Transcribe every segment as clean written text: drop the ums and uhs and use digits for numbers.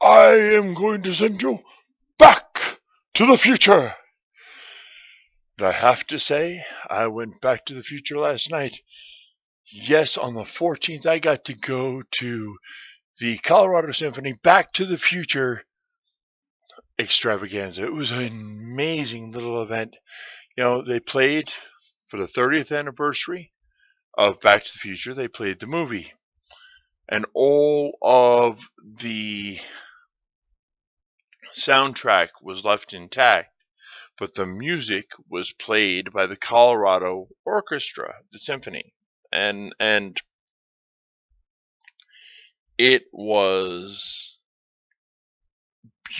I am going to send you back to the future. And I have to say, I went back to the future last night. Yes, on the 14th, I got to go to the Colorado Symphony Back to the Future extravaganza. It was an amazing little event. They played for the 30th anniversary of Back to the Future. They played the movie, and all of the soundtrack was left intact, but the music was played by the Colorado Orchestra, the symphony, and it was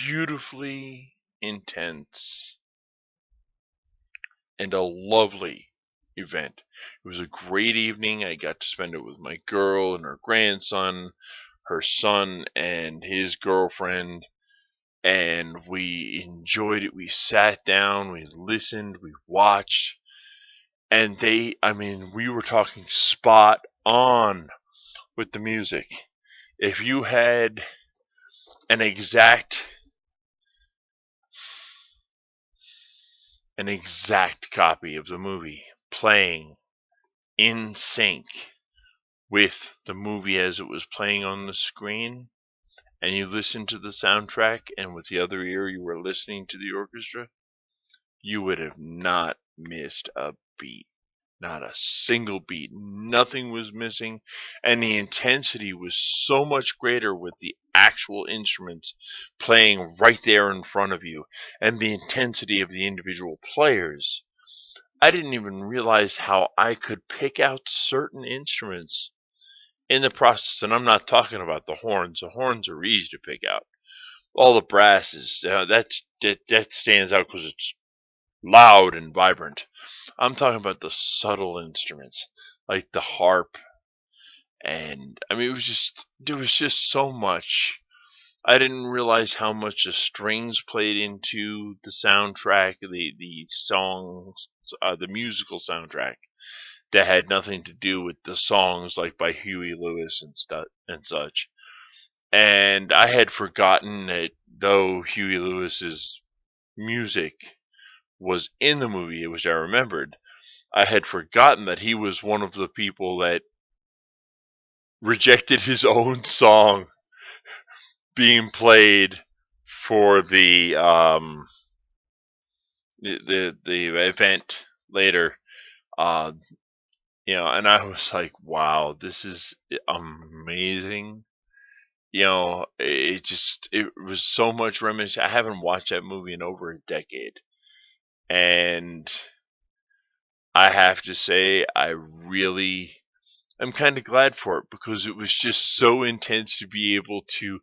beautifully intense and a lovely event. It was a great evening. I got to spend it with my girl and her grandson, her son and his girlfriend, and we enjoyed it. We sat down, we listened, we watched, and we were talking spot on with the music. If you had an exact copy of the movie playing in sync with the movie as it was playing on the screen, and you listened to the soundtrack, and with the other ear you were listening to the orchestra, you would have not missed a beat. Not a single beat. Nothing was missing. And the intensity was so much greater with the actual instruments playing right there in front of you, and the intensity of the individual players. I didn't even realize how I could pick out certain instruments in the process. And I'm not talking about the horns. The horns are easy to pick out. All the brasses, that stands out because it's loud and vibrant. I'm talking about the subtle instruments, like the harp, and there was just so much. I didn't realize how much the strings played into the soundtrack, the songs, the musical soundtrack that had nothing to do with the songs, like by Huey Lewis and such. And I had forgotten that though Huey Lewis's music was in the movie, which I remembered, I had forgotten that he was one of the people that rejected his own song being played for the event later. Uh, and I was like, wow, this is amazing. It was so much reminiscence. I haven't watched that movie in over a decade, and I have to say, I'm kind of glad for it, because it was just so intense to be able to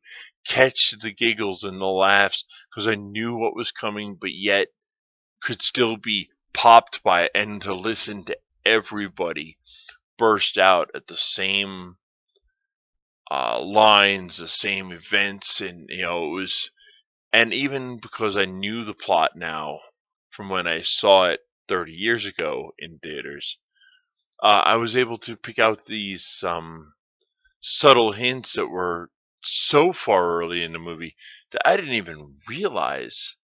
catch the giggles and the laughs, because I knew what was coming, but yet could still be popped by it, and to listen to everybody burst out at the same lines, the same events, and it was, and even because I knew the plot now from when I saw it 30 years ago in theaters, I was able to pick out these subtle hints that were so far early in the movie that I didn't even realize,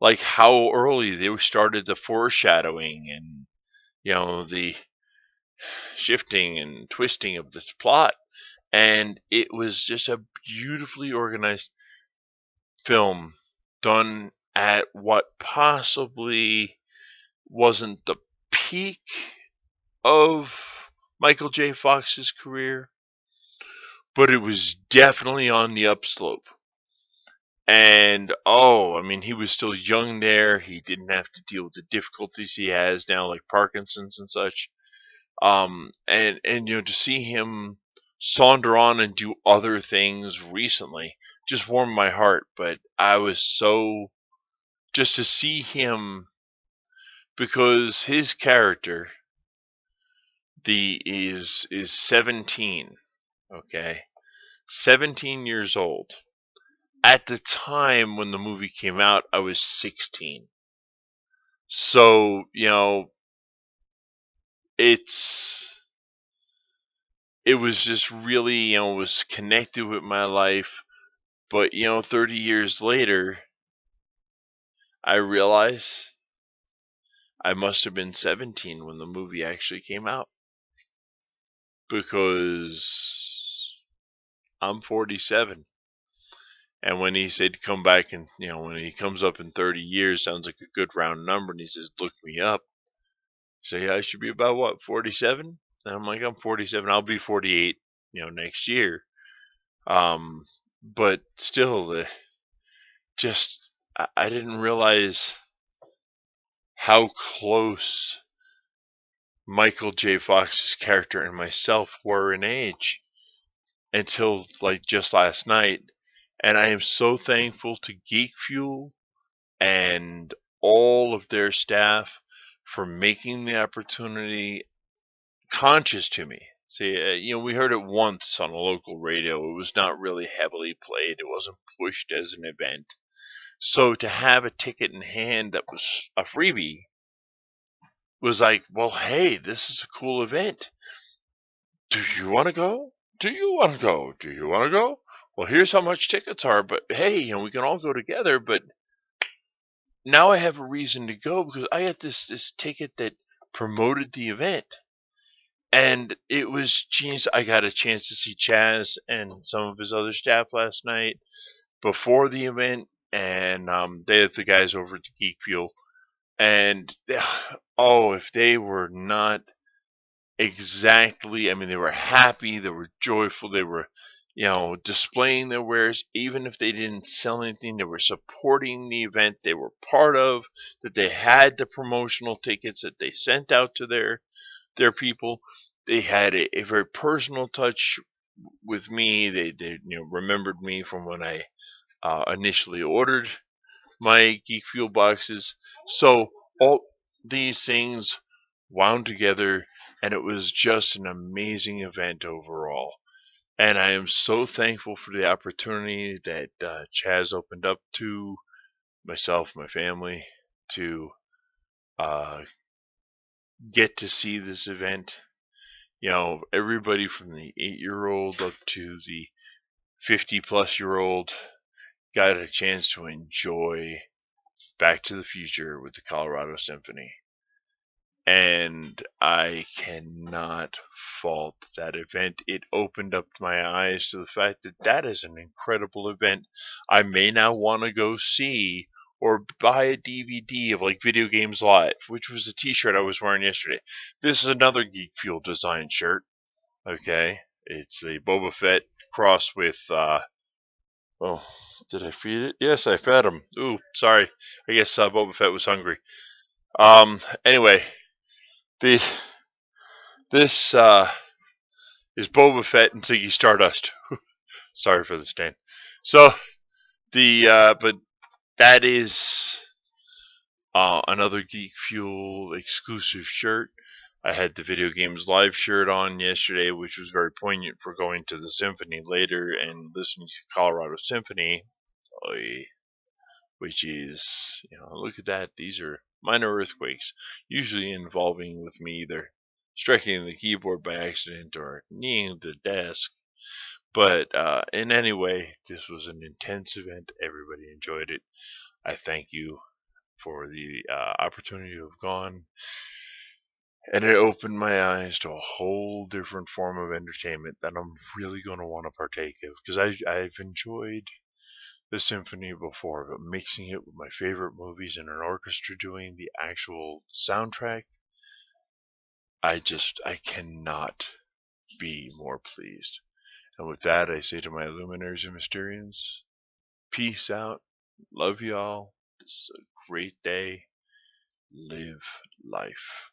like how early they started the foreshadowing and the shifting and twisting of this plot. And it was just a beautifully organized film done at what possibly wasn't the peak of Michael J. Fox's career, but it was definitely on the upslope. And he was still young there. He didn't have to deal with the difficulties he has now, like Parkinson's and such. And to see him saunter on and do other things recently just warmed my heart. But I was so, just to see him, because his character is 17, okay, 17 years old. At the time when the movie came out, I was 16. So it was just really, was connected with my life, But, 30 years later, I realize I must have been 17 when the movie actually came out. Because I'm 47. And when he said come back and, when he comes up in 30 years, sounds like a good round number, and he says, look me up. So yeah, I should be about what, 47? And I'm like, I'm 47. I'll be 48, next year. But still, I didn't realize how close Michael J. Fox's character and myself were in age until like just last night. And I am so thankful to Geek Fuel and all of their staff for making the opportunity conscious to me. See, we heard it once on a local radio. It was not really heavily played. It wasn't pushed as an event. So to have a ticket in hand that was a freebie was like, well, hey, this is a cool event. Do you want to go? Do you want to go? Do you want to go? Well, here's how much tickets are, but hey, we can all go together. But now I have a reason to go because I got this ticket that promoted the event. And it was genius. I got a chance to see Chaz and some of his other staff last night before the event, and they had the guys over at the Geek Fuel. And if they were not exactly, they were happy, they were joyful, they were, displaying their wares. Even if they didn't sell anything, they were supporting the event they were part of, that they had the promotional tickets that they sent out to their people. They had a very personal touch with me. They remembered me from when I initially ordered my Geek Fuel boxes. So all these things wound together, and it was just an amazing event overall. And I am so thankful for the opportunity that Chaz opened up to myself, my family, to get to see this event. Everybody from the 8-year-old up to the 50-plus-year-old got a chance to enjoy Back to the Future with the Colorado Symphony. And I cannot fault that event. It opened up my eyes to the fact that is an incredible event. I may now want to go see or buy a DVD of like Video Games Live, which was the t-shirt I was wearing yesterday. This is another Geek Fuel design shirt. Okay. It's the Boba Fett cross with, did I feed it? Yes, I fed him. Ooh, sorry. I guess Boba Fett was hungry. Anyway, this is Boba Fett and Ziggy Stardust. Sorry for the stain. So, but that is another Geek Fuel exclusive shirt. I had the Video Games Live shirt on yesterday, which was very poignant for going to the symphony later and listening to Colorado Symphony, which is, look at that. These are minor earthquakes, usually involving with me either striking the keyboard by accident or kneeing the desk. But in any way, this was an intense event. Everybody enjoyed it. I thank you for the opportunity to have gone. And it opened my eyes to a whole different form of entertainment that I'm really going to want to partake of. Because I've enjoyed the symphony before, but mixing it with my favorite movies and an orchestra doing the actual soundtrack, I cannot be more pleased. And with that, I say to my Illuminators and Mysterians, peace out. Love y'all. This is a great day. Live life.